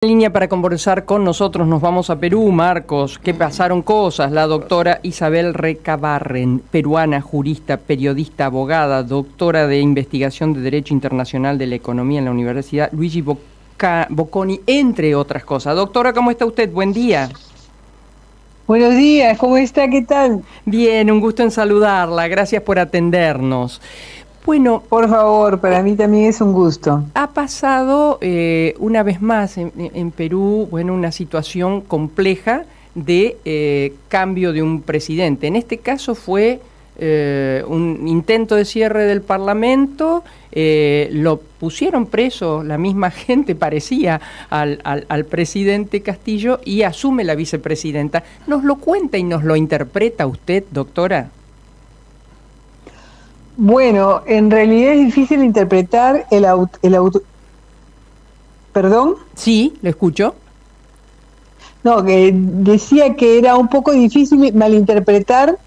En línea para conversar con nosotros nos vamos a Perú, Marcos, que pasaron cosas. La doctora Isabel Recabarren, peruana, jurista, periodista, abogada, doctora de investigación de Derecho Internacional de la Economía en la Universidad Luigi Bocconi, entre otras cosas. Doctora, ¿cómo está usted? Buen día. Buenos días, ¿cómo está? ¿Qué tal? Bien, un gusto en saludarla. Gracias por atendernos. Bueno, por favor, para mí también es un gusto. Ha pasado una vez más en Perú, bueno, una situación compleja de cambio de un presidente. En este caso fue un intento de cierre del Parlamento, lo pusieron preso, la misma gente parecía al presidente Castillo, y asume la vicepresidenta. ¿Nos lo cuenta y nos lo interpreta usted, doctora? Bueno, en realidad es difícil interpretar el auto... ¿Perdón? Sí, lo escucho. No, que decía que era un poco difícil malinterpretar.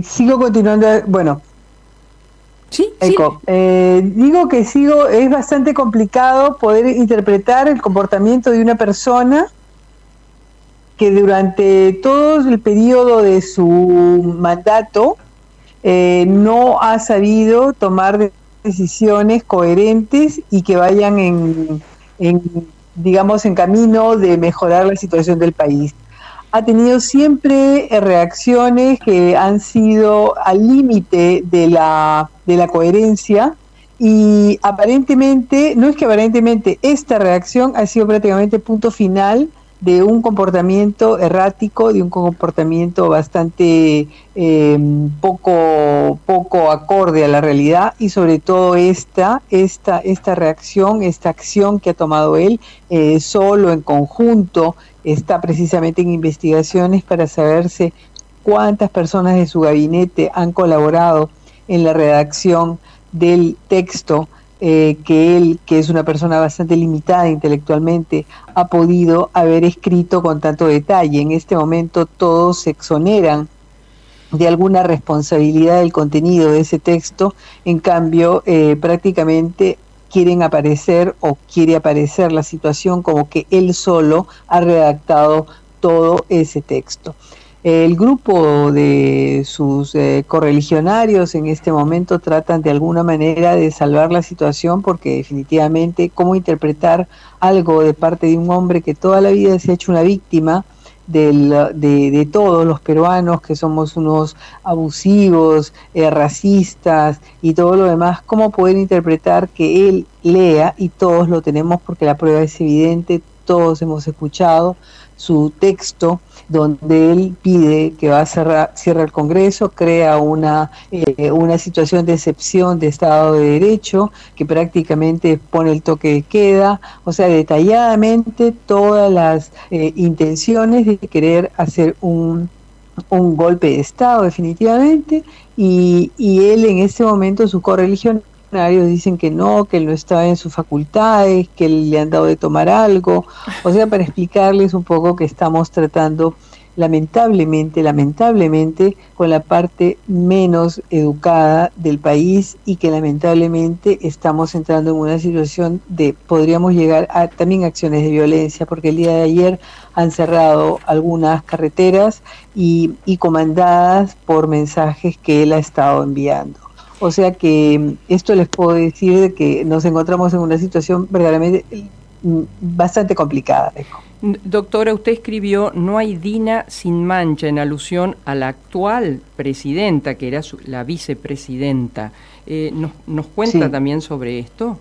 Sigo continuando, bueno. Sí, Eco. sí. Digo que es bastante complicado poder interpretar el comportamiento de una persona que durante todo el periodo de su mandato no ha sabido tomar decisiones coherentes y que vayan digamos, en camino de mejorar la situación del país. Ha tenido siempre reacciones que han sido al límite de la coherencia, y aparentemente, no es que aparentemente, esta reacción ha sido prácticamente punto final de un comportamiento errático, de un comportamiento bastante poco acorde a la realidad, y sobre todo esta reacción, esta acción que ha tomado él solo, en conjunto, está precisamente en investigaciones para saberse cuántas personas de su gabinete han colaborado en la redacción del texto que él, que es una persona bastante limitada intelectualmente, ha podido haber escrito con tanto detalle. En este momento todos se exoneran de alguna responsabilidad del contenido de ese texto. En cambio, prácticamente quieren aparecer, o quiere aparecer la situación como que él solo ha redactado todo ese texto. El grupo de sus correligionarios en este momento tratan de alguna manera de salvar la situación, porque definitivamente cómo interpretar algo de parte de un hombre que toda la vida se ha hecho una víctima de todos los peruanos, que somos unos abusivos, racistas y todo lo demás. ¿Cómo poder interpretar que él lea, y todos lo tenemos porque la prueba es evidente, todos hemos escuchado su texto donde él pide que va a cierra el Congreso, crea una situación de excepción de Estado de Derecho, que prácticamente pone el toque de queda, o sea, detalladamente todas las intenciones de querer hacer un golpe de Estado definitivamente, y él en este momento, su correligionarios dicen que no él no estaba en sus facultades, que le han dado de tomar algo, o sea, para explicarles un poco que estamos tratando lamentablemente con la parte menos educada del país, y que lamentablemente estamos entrando en una situación de, podríamos llegar a también acciones de violencia, porque el día de ayer han cerrado algunas carreteras y comandadas por mensajes que él ha estado enviando. O sea que esto les puedo decir de que nos encontramos en una situación verdaderamente bastante complicada. Doctora, usted escribió: no hay Dina sin mancha, en alusión a la actual presidenta, que era la vicepresidenta. ¿Nos cuenta también sobre esto?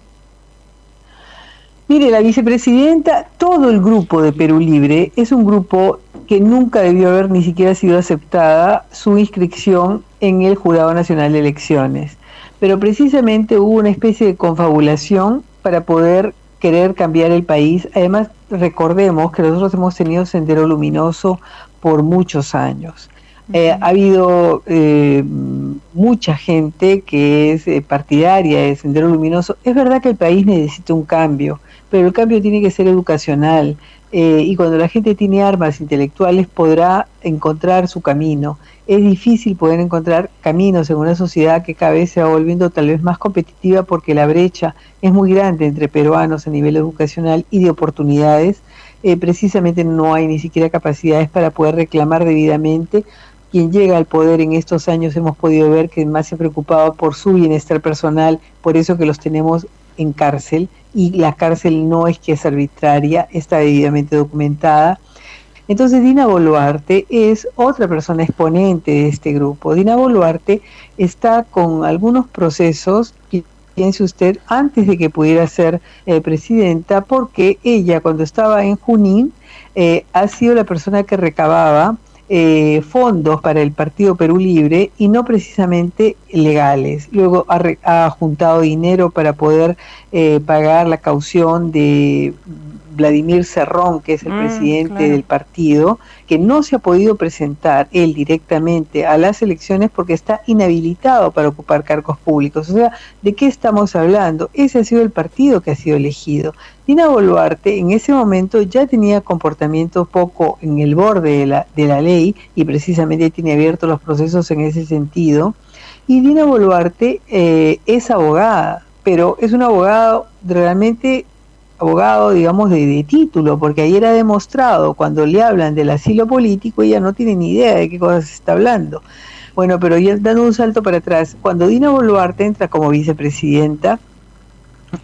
Mire, la vicepresidenta, todo el grupo de Perú Libre es un grupo que nunca debió haber ni siquiera sido aceptada su inscripción en el Jurado Nacional de Elecciones, pero precisamente hubo una especie de confabulación para poder querer cambiar el país. Además, recordemos que nosotros hemos tenido Sendero Luminoso por muchos años. Ha habido mucha gente que es partidaria de Sendero Luminoso. Es verdad que el país necesita un cambio, pero el cambio tiene que ser educacional, y cuando la gente tiene armas intelectuales podrá encontrar su camino. Es difícil poder encontrar caminos en una sociedad que cada vez se va volviendo tal vez más competitiva porque la brecha es muy grande entre peruanos a nivel educacional y de oportunidades. Precisamente no hay ni siquiera capacidades para poder reclamar debidamente. Quien llega al poder en estos años hemos podido ver que más se preocupaba por su bienestar personal, por eso que los tenemos en cárcel, y la cárcel no es que es arbitraria, está debidamente documentada. Entonces Dina Boluarte es otra persona exponente de este grupo. Dina Boluarte está con algunos procesos, piense usted, antes de que pudiera ser presidenta, porque ella cuando estaba en Junín ha sido la persona que recababa fondos para el Partido Perú Libre y no precisamente legales. Luego ha juntado dinero para poder pagar la caución de Vladimir Cerrón, que es el presidente del partido, que no se ha podido presentar él directamente a las elecciones porque está inhabilitado para ocupar cargos públicos. O sea, ¿de qué estamos hablando? Ese ha sido el partido que ha sido elegido. Dina Boluarte en ese momento ya tenía comportamiento poco en el borde de la ley y precisamente tiene abiertos los procesos en ese sentido. Y Dina Boluarte es abogada, pero es un abogado realmente digamos, de título, porque ayer ha demostrado, cuando le hablan del asilo político, ella no tiene ni idea de qué cosas se está hablando. Bueno, pero ya dando un salto para atrás, cuando Dina Boluarte entra como vicepresidenta,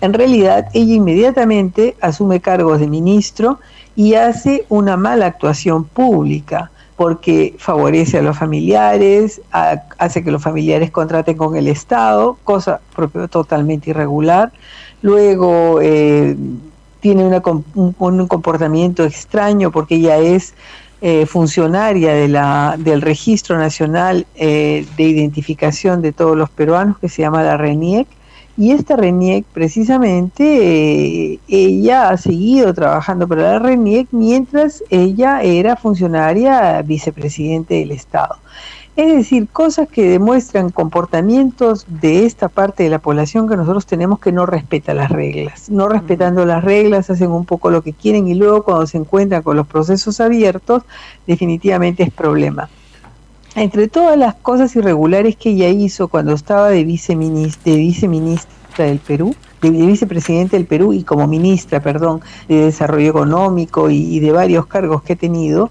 en realidad ella inmediatamente asume cargos de ministro y hace una mala actuación pública, porque favorece a los familiares, hace que los familiares contraten con el Estado, cosa totalmente irregular. Luego tiene un comportamiento extraño porque ella es funcionaria del Registro Nacional de Identificación de todos los peruanos, que se llama la RENIEC, y esta RENIEC precisamente ella ha seguido trabajando para la RENIEC mientras ella era funcionaria vicepresidente del Estado. Es decir, cosas que demuestran comportamientos de esta parte de la población que nosotros tenemos que no respeta las reglas. No respetando las reglas, hacen un poco lo que quieren y luego cuando se encuentran con los procesos abiertos, definitivamente es problema. Entre todas las cosas irregulares que ella hizo cuando estaba de viceministra del Perú, de vicepresidente del Perú y como ministra, de Desarrollo Económico y de varios cargos que he tenido,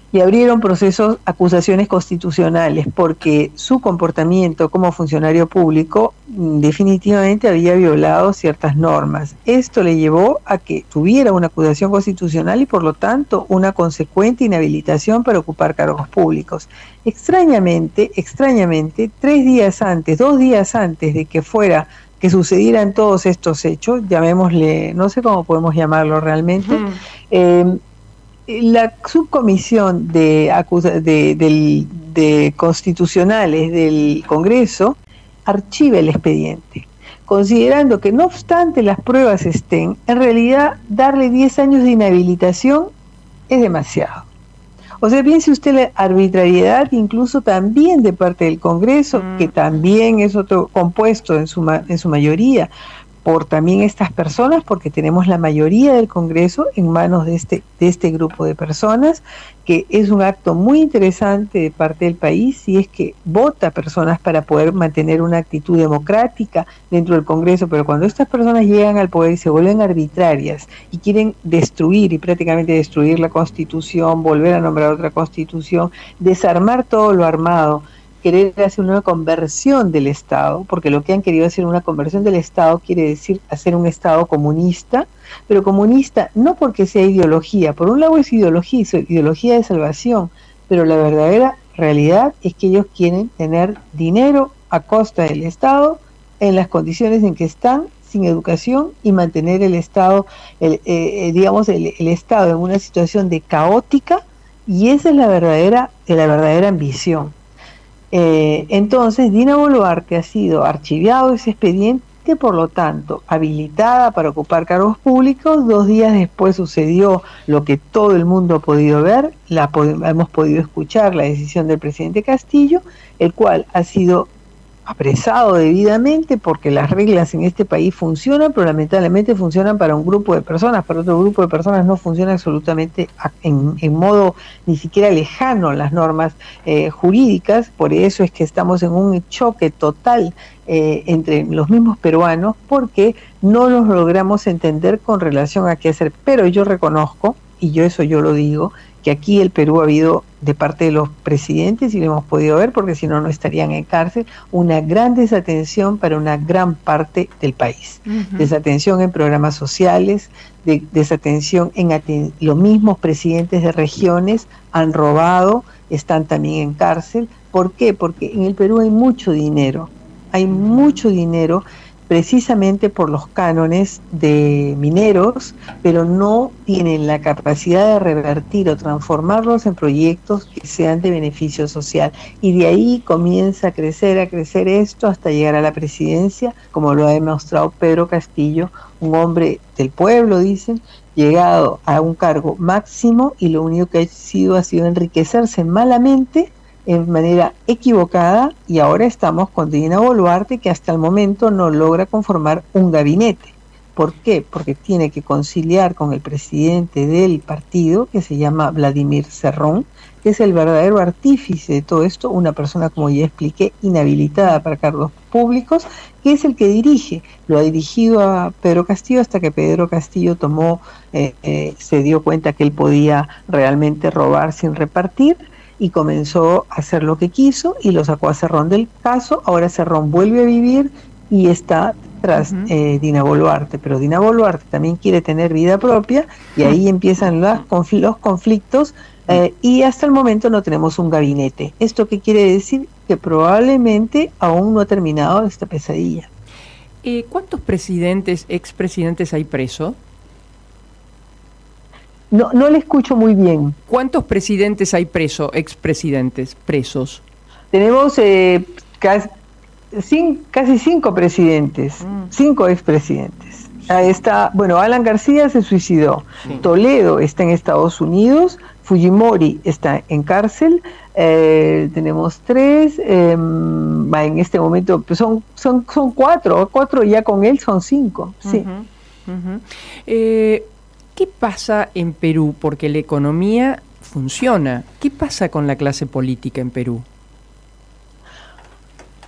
y abrieron procesos, acusaciones constitucionales, porque su comportamiento como funcionario público definitivamente había violado ciertas normas. Esto le llevó a que tuviera una acusación constitucional y por lo tanto una consecuente inhabilitación para ocupar cargos públicos. Extrañamente, 2 días antes de que sucedieran todos estos hechos, llamémosle, no sé cómo podemos llamarlo realmente, la subcomisión de constitucionales del Congreso archiva el expediente, considerando que no obstante las pruebas estén, en realidad darle 10 años de inhabilitación es demasiado. O sea, piense usted la arbitrariedad incluso también de parte del Congreso, que también es otro compuesto en su mayoría por también estas personas, porque tenemos la mayoría del Congreso en manos de este grupo de personas, que es un acto muy interesante de parte del país, si es que vota personas para poder mantener una actitud democrática dentro del Congreso, pero cuando estas personas llegan al poder y se vuelven arbitrarias y quieren destruir y prácticamente destruir la Constitución, volver a nombrar otra Constitución, desarmar todo lo armado, querer hacer una conversión del Estado, porque lo que han querido hacer una conversión del Estado quiere decir hacer un Estado comunista, pero comunista no porque sea ideología, por un lado es ideología de salvación, pero la verdadera realidad es que ellos quieren tener dinero a costa del Estado en las condiciones en que están, sin educación, y mantener el Estado, el Estado en una situación de caótica, y esa es la verdadera ambición. Entonces Dina Boluarte ha sido archiviado ese expediente, por lo tanto habilitada para ocupar cargos públicos. 2 días después sucedió lo que todo el mundo ha podido ver, hemos podido escuchar la decisión del presidente Castillo, el cual ha sido apresado debidamente, porque las reglas en este país funcionan, pero lamentablemente funcionan para un grupo de personas, para otro grupo de personas no funciona absolutamente en modo ni siquiera lejano las normas jurídicas. Por eso es que estamos en un choque total entre los mismos peruanos, porque no nos logramos entender con relación a qué hacer. Pero yo reconozco, y yo lo digo, que aquí el Perú ha habido, de parte de los presidentes, y lo hemos podido ver porque si no, no estarían en cárcel, una gran desatención para una gran parte del país. Desatención en programas sociales, desatención en los mismos presidentes de regiones han robado, están también en cárcel. ¿Por qué? Porque en el Perú hay mucho dinero precisamente por los cánones de mineros, pero no tienen la capacidad de revertir o transformarlos en proyectos que sean de beneficio social. Y de ahí comienza a crecer esto hasta llegar a la presidencia, como lo ha demostrado Pedro Castillo, un hombre del pueblo, dicen, llegado a un cargo máximo, y lo único que ha sido enriquecerse malamente, en manera equivocada, y ahora estamos con Dina Boluarte, que hasta el momento no logra conformar un gabinete. ¿Por qué? Porque tiene que conciliar con el presidente del partido, que se llama Vladimir Cerrón, que es el verdadero artífice de todo esto, una persona, como ya expliqué, inhabilitada para cargos públicos, que es el que dirige. Lo ha dirigido a Pedro Castillo hasta que Pedro Castillo se dio cuenta que él podía realmente robar sin repartir, y comenzó a hacer lo que quiso y lo sacó a Cerrón del caso. Ahora Cerrón vuelve a vivir y está tras Dina Boluarte, pero Dina Boluarte también quiere tener vida propia, y ahí empiezan los conflictos, y hasta el momento no tenemos un gabinete. ¿Esto qué quiere decir? Que probablemente aún no ha terminado esta pesadilla. ¿Cuántos expresidentes hay presos? No le escucho muy bien. ¿Cuántos presidentes hay expresidentes presos? Tenemos casi 5 presidentes, 5 expresidentes. Ahí está, Alan García se suicidó, sí. Toledo está en Estados Unidos, Fujimori está en cárcel, tenemos 3, en este momento pues son 4 ya con él son 5, sí. ¿Qué pasa en Perú? Porque la economía funciona. ¿Qué pasa con la clase política en Perú?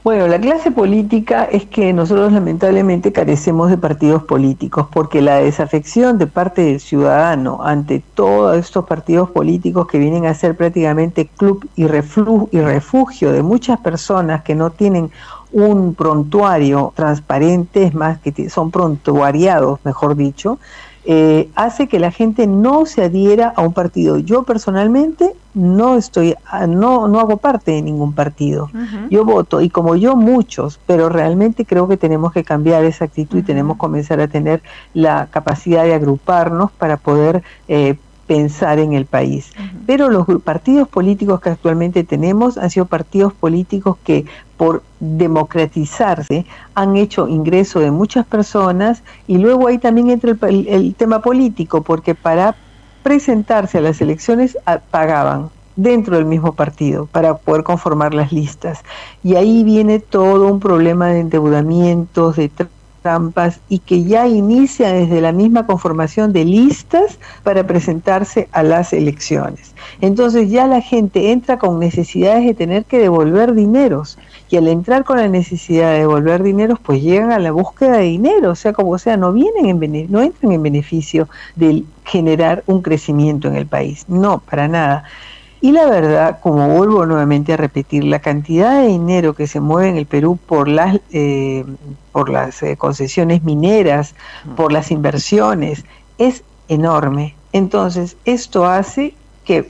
Bueno, la clase política es que nosotros lamentablemente carecemos de partidos políticos, porque la desafección de parte del ciudadano ante todos estos partidos políticos, que vienen a ser prácticamente club y refugio de muchas personas que no tienen un prontuario transparente, es más, que son prontuariados, mejor dicho, hace que la gente no se adhiera a un partido. Yo personalmente no hago parte de ningún partido. Yo voto, y como yo muchos, pero realmente creo que tenemos que cambiar esa actitud y tenemos que comenzar a tener la capacidad de agruparnos para poder pensar en el país. Pero los partidos políticos que actualmente tenemos han sido partidos políticos que, por democratizarse, han hecho ingreso de muchas personas, y luego ahí también entra el tema político, porque para presentarse a las elecciones pagaban dentro del mismo partido para poder conformar las listas, y ahí viene todo un problema de endeudamientos, de trampas, y que ya inicia desde la misma conformación de listas para presentarse a las elecciones. Entonces ya la gente entra con necesidades de tener que devolver dineros, y al entrar con la necesidad de devolver dineros, pues llegan a la búsqueda de dinero, o sea, como sea, no entran en beneficio de generar un crecimiento en el país, no, para nada. Y la verdad, como vuelvo nuevamente a repetir, la cantidad de dinero que se mueve en el Perú por las concesiones mineras, por las inversiones, es enorme. Entonces, esto hace que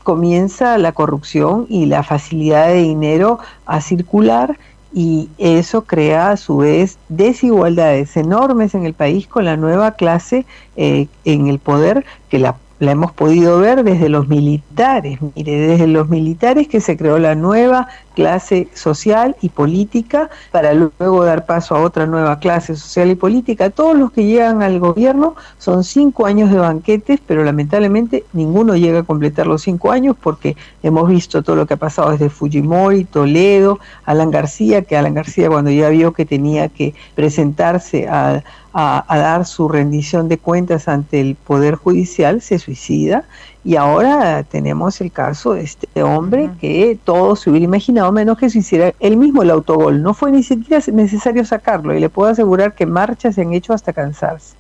comienza la corrupción y la facilidad de dinero a circular, y eso crea a su vez desigualdades enormes en el país, con la nueva clase en el poder, que la hemos podido ver desde los militares. Mire, desde los militares que se creó la nueva clase social y política para luego dar paso a otra nueva clase social y política. Todos los que llegan al gobierno son 5 años de banquetes, pero lamentablemente ninguno llega a completar los 5 años porque hemos visto todo lo que ha pasado desde Fujimori, Toledo, Alan García, que Alan García cuando ya vio que tenía que presentarse a dar su rendición de cuentas ante el Poder Judicial, se suicida, y ahora tenemos el caso de este hombre que todo se hubiera imaginado menos que se hiciera él mismo el autogol. No fue ni siquiera necesario sacarlo, y le puedo asegurar que marchas se han hecho hasta cansarse.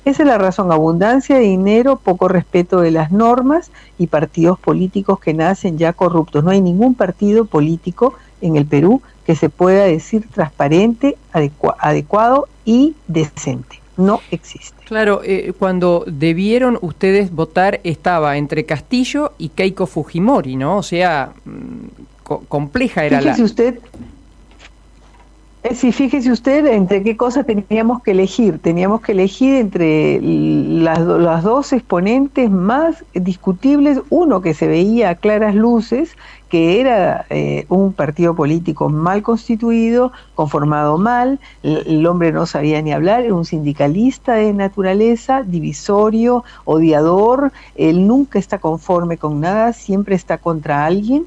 Esa es la razón: abundancia de dinero, poco respeto de las normas y partidos políticos que nacen ya corruptos. No hay ningún partido político en el Perú que se pueda decir transparente, adecuado y decente. No existe. Claro, cuando debieron ustedes votar estaba entre Castillo y Keiko Fujimori, ¿no? O sea, compleja era fíjese usted, fíjese usted entre qué cosas teníamos que elegir. Teníamos que elegir entre las dos exponentes más discutibles, uno que se veía a claras luces, que era un partido político mal constituido, conformado mal, el hombre no sabía ni hablar, era un sindicalista de naturaleza, divisorio, odiador, él nunca está conforme con nada, siempre está contra alguien.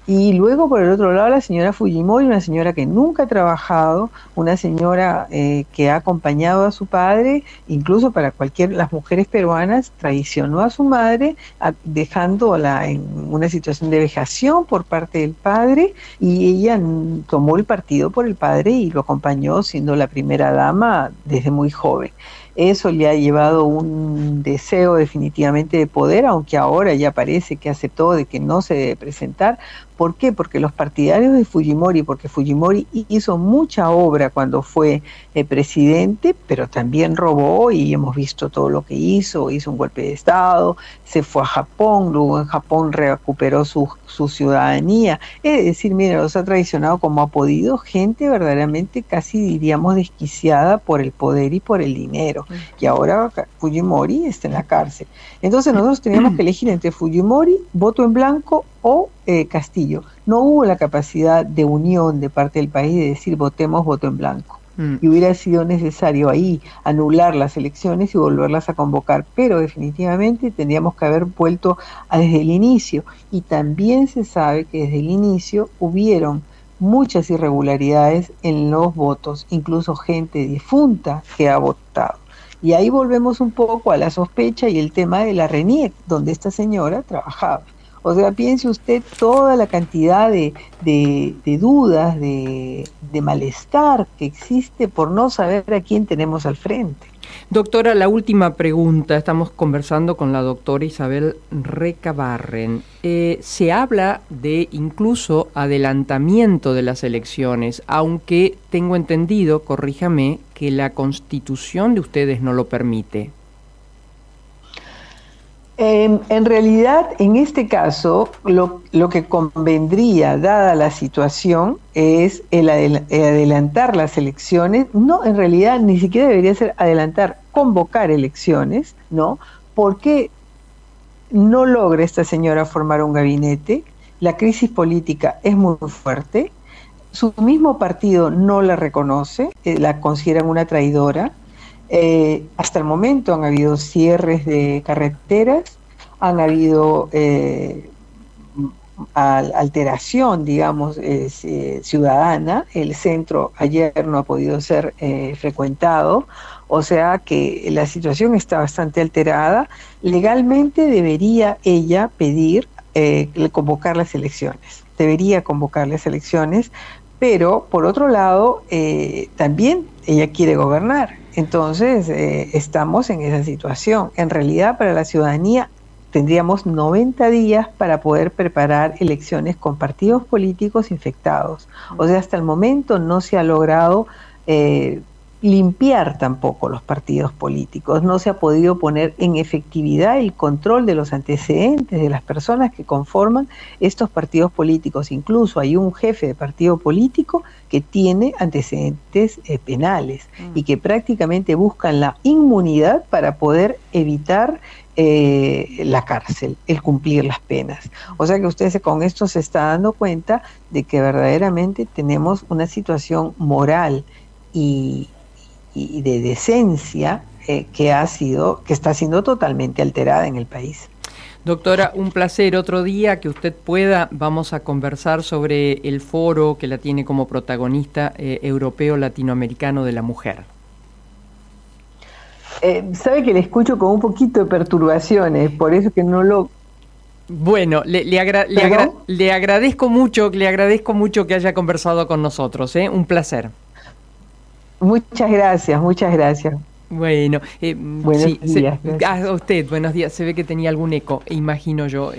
Y luego por el otro lado la señora Fujimori, una señora que nunca ha trabajado, una señora que ha acompañado a su padre, incluso para las mujeres peruanas, traicionó a su madre, dejándola en una situación de vejación por parte del padre, y ella tomó el partido por el padre y lo acompañó siendo la primera dama desde muy joven. Eso le ha llevado un deseo definitivamente de poder, aunque ahora ya parece que aceptó de que no se debe presentar. ¿Por qué? Porque los partidarios de Fujimori, porque Fujimori hizo mucha obra cuando fue presidente, pero también robó, y hemos visto todo lo que hizo un golpe de Estado, se fue a Japón, luego en Japón recuperó su ciudadanía. Es decir, mira, los ha traicionado como ha podido, gente verdaderamente casi diríamos desquiciada por el poder y por el dinero, y ahora Fujimori está en la cárcel. Entonces nosotros teníamos que elegir entre Fujimori, voto en blanco, o Castillo. No hubo la capacidad de unión de parte del país de decir votemos voto en blanco. Y hubiera sido necesario ahí anular las elecciones y volverlas a convocar, pero definitivamente tendríamos que haber vuelto desde el inicio. Y también se sabe que desde el inicio hubieron muchas irregularidades en los votos, incluso gente difunta que ha votado. Y ahí volvemos un poco a la sospecha y el tema de la RENIEC, donde esta señora trabajaba. O sea, piense usted toda la cantidad de dudas, de malestar que existe por no saber a quién tenemos al frente. Doctora, la última pregunta. Estamos conversando con la doctora Isabel Recabarren. Se habla de incluso adelantamiento de las elecciones, aunque tengo entendido, corríjame, que la Constitución de ustedes no lo permite. En realidad, en este caso, lo que convendría, dada la situación, es el adelantar las elecciones. No, en realidad, ni siquiera debería ser adelantar, convocar elecciones, ¿no? Porque no logra esta señora formar un gabinete, la crisis política es muy fuerte, su mismo partido no la reconoce, la consideran una traidora. Hasta el momento han habido cierres de carreteras, han habido alteración, digamos, ciudadana. El centro ayer no ha podido ser frecuentado, o sea que la situación está bastante alterada. Legalmente debería ella pedir convocar las elecciones, pero por otro lado también ella quiere gobernar. Entonces, estamos en esa situación. En realidad, para la ciudadanía, tendríamos 90 días para poder preparar elecciones con partidos políticos infectados. O sea, hasta el momento no se ha logrado limpiar tampoco los partidos políticos, no se ha podido poner en efectividad el control de los antecedentes de las personas que conforman estos partidos políticos. Incluso hay un jefe de partido político que tiene antecedentes penales y que prácticamente buscan la inmunidad para poder evitar la cárcel, el cumplir las penas. O sea que usted con esto se está dando cuenta de que verdaderamente tenemos una situación moral y de decencia que está siendo totalmente alterada en el país. Doctora, un placer. Otro día que usted pueda, vamos a conversar sobre el foro que la tiene como protagonista europeo latinoamericano de la mujer. Sabe que le escucho con un poquito de perturbaciones, por eso que no lo... Bueno, le agradezco mucho que haya conversado con nosotros, un placer. Muchas gracias, muchas gracias. Bueno, buenos días. A usted, buenos días. Se ve que tenía algún eco, imagino yo,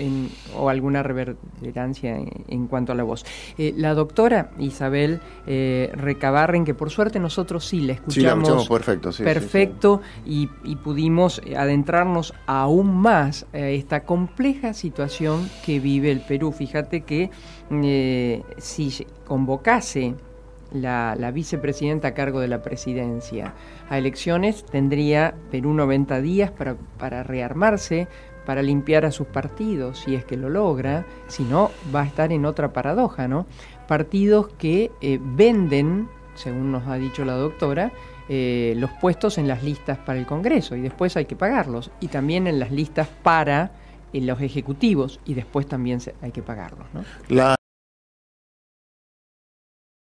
o alguna reverberancia en cuanto a la voz. La doctora Isabel Recabarren, que por suerte nosotros sí la escuchamos. Sí, la escuchamos perfecto. Sí, perfecto, sí. Y pudimos adentrarnos aún más a esta compleja situación que vive el Perú. Fíjate que si convocase la vicepresidenta a cargo de la presidencia a elecciones, tendría Perú 90 días para rearmarse, para limpiar a sus partidos, si es que lo logra. Si no, va a estar en otra paradoja, ¿no? Partidos que venden, según nos ha dicho la doctora, los puestos en las listas para el Congreso, y después hay que pagarlos, y también en las listas para los ejecutivos, y después también hay que pagarlos, ¿no?